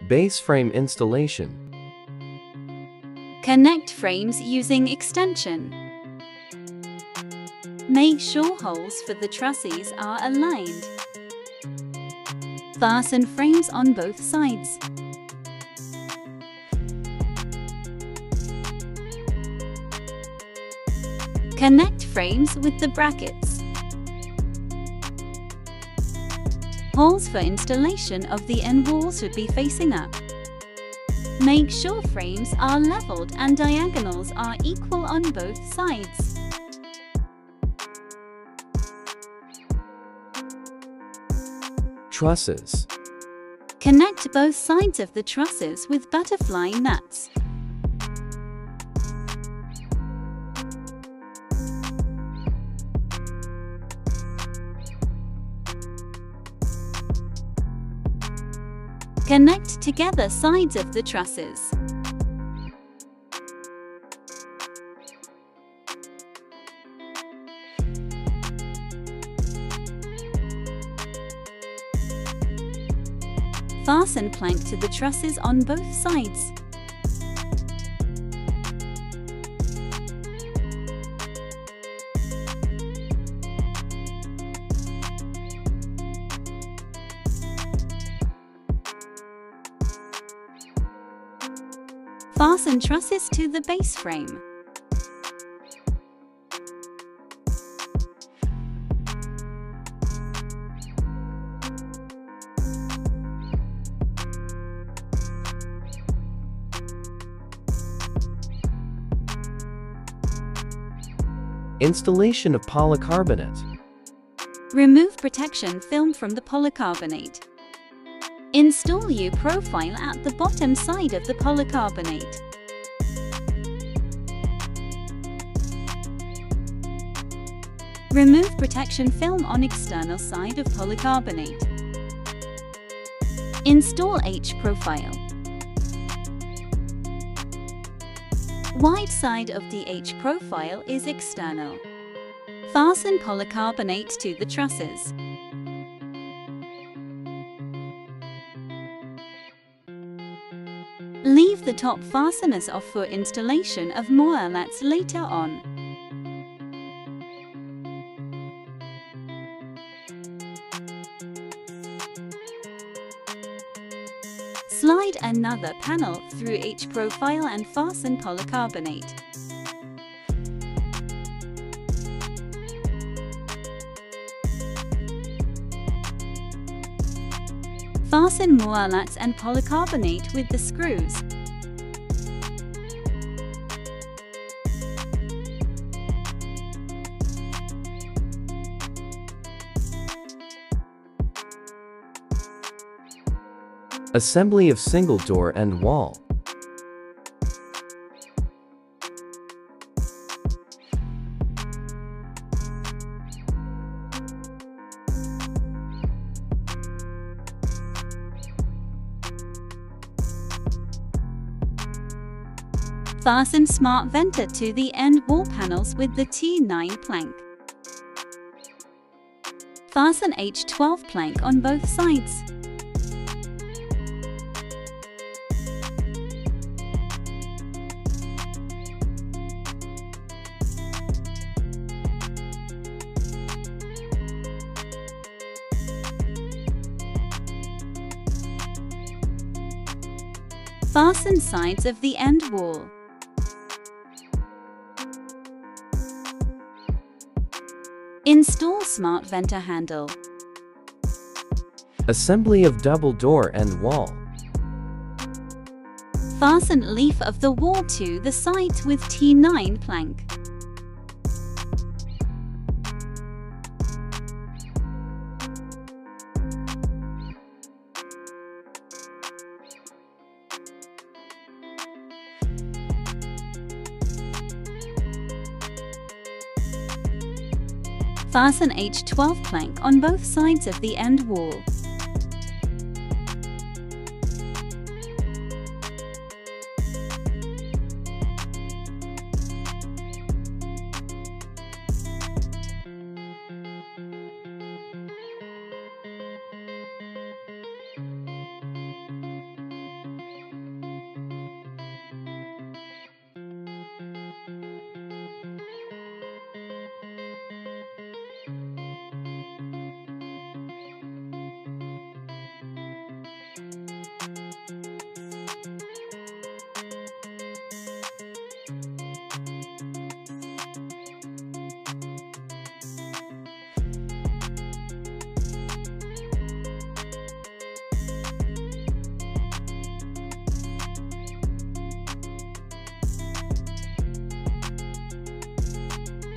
Base frame installation. Connect frames using extension. Make sure holes for the trusses are aligned. Fasten frames on both sides. Connect frames with the brackets. Holes for installation of the end wall should be facing up. Make sure frames are leveled and diagonals are equal on both sides. Trusses. Connect both sides of the trusses with butterfly nuts. Connect together sides of the trusses. Fasten plank to the trusses on both sides. Fasten trusses to the base frame. Installation of polycarbonate. Remove protection film from the polycarbonate. Install U-profile at the bottom side of the polycarbonate. Remove protection film on external side of polycarbonate. Install H-profile. Wide side of the H-profile is external. Fasten polycarbonate to the trusses. Leave the top fasteners off for installation of mauerlats later on. Slide another panel through each profile and fasten polycarbonate. Fasten mauerlats and polycarbonate with the screws. Assembly of single door and wall. Fasten Smartventor to the end wall panels with the T9 plank. Fasten H12 plank on both sides. Fasten sides of the end wall. Install Smartventor handle. Assembly of double door and wall. Fasten leaf of the wall to the sides with T9 plank. Fasten H12 plank on both sides of the end wall.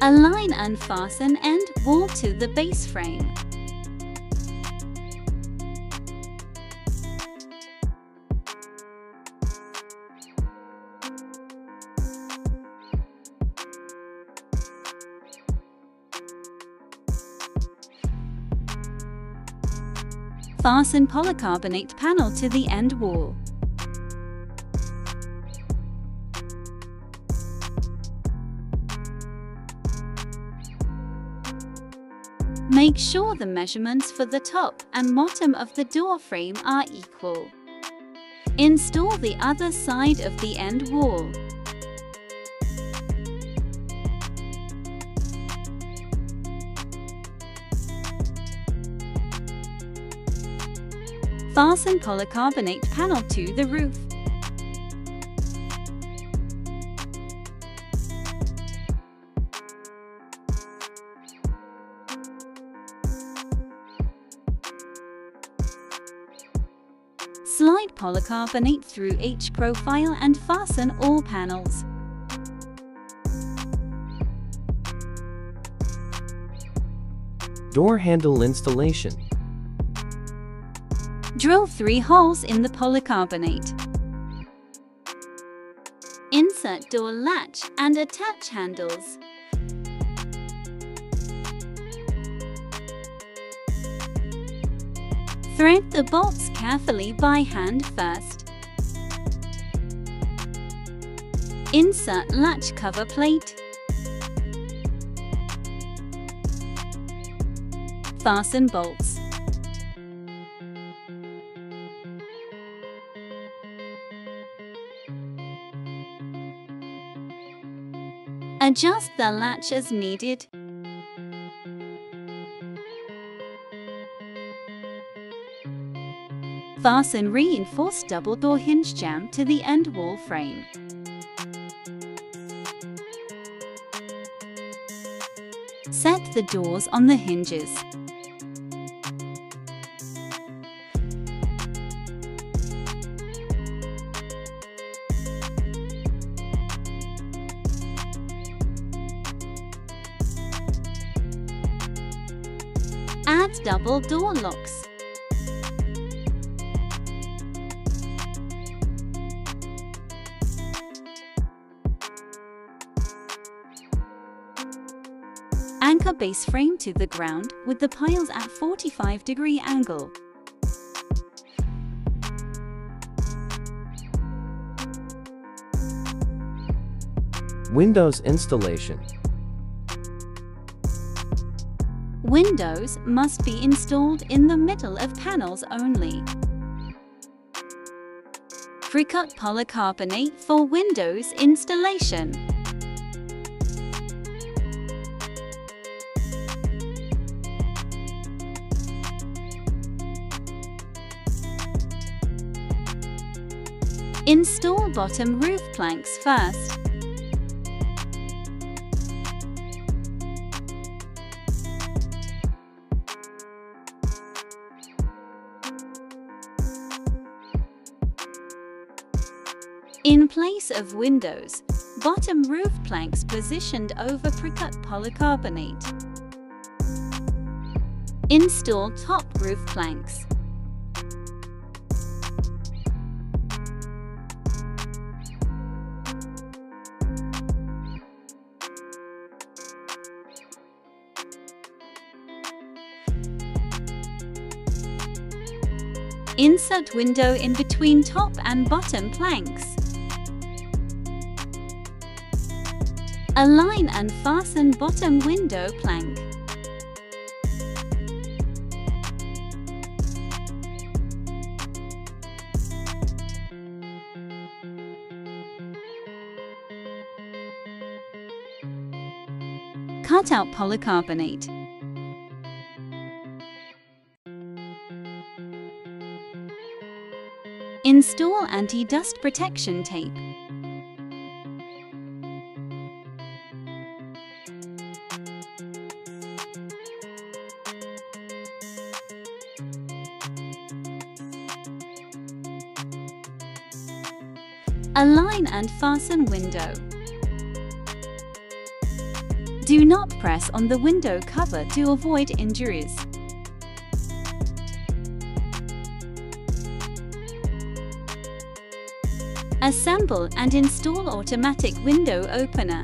Align and fasten end wall to the base frame. Fasten polycarbonate panel to the end wall. Make sure the measurements for the top and bottom of the door frame are equal. Install the other side of the end wall. Fasten polycarbonate panel to the roof. Slide polycarbonate through each profile and fasten all panels. Door handle installation. Drill 3 holes in the polycarbonate. Insert door latch and attach handles. Thread the bolts carefully by hand first. Insert latch cover plate. Fasten bolts. Adjust the latch as needed. Fasten reinforced double door hinge jamb to the end wall frame. Set the doors on the hinges. Add double door locks. Anchor base frame to the ground with the piles at 45-degree angle. Windows installation. Windows must be installed in the middle of panels only. Pre-cut polycarbonate for windows installation. Install bottom roof planks first. In place of windows, bottom roof planks positioned over pre-cut polycarbonate. Install top roof planks. Insert window in between top and bottom planks. Align and fasten bottom window plank. Cut out polycarbonate. Install anti-dust protection tape. Align and fasten window. Do not press on the window cover to avoid injuries. Assemble and install automatic window opener.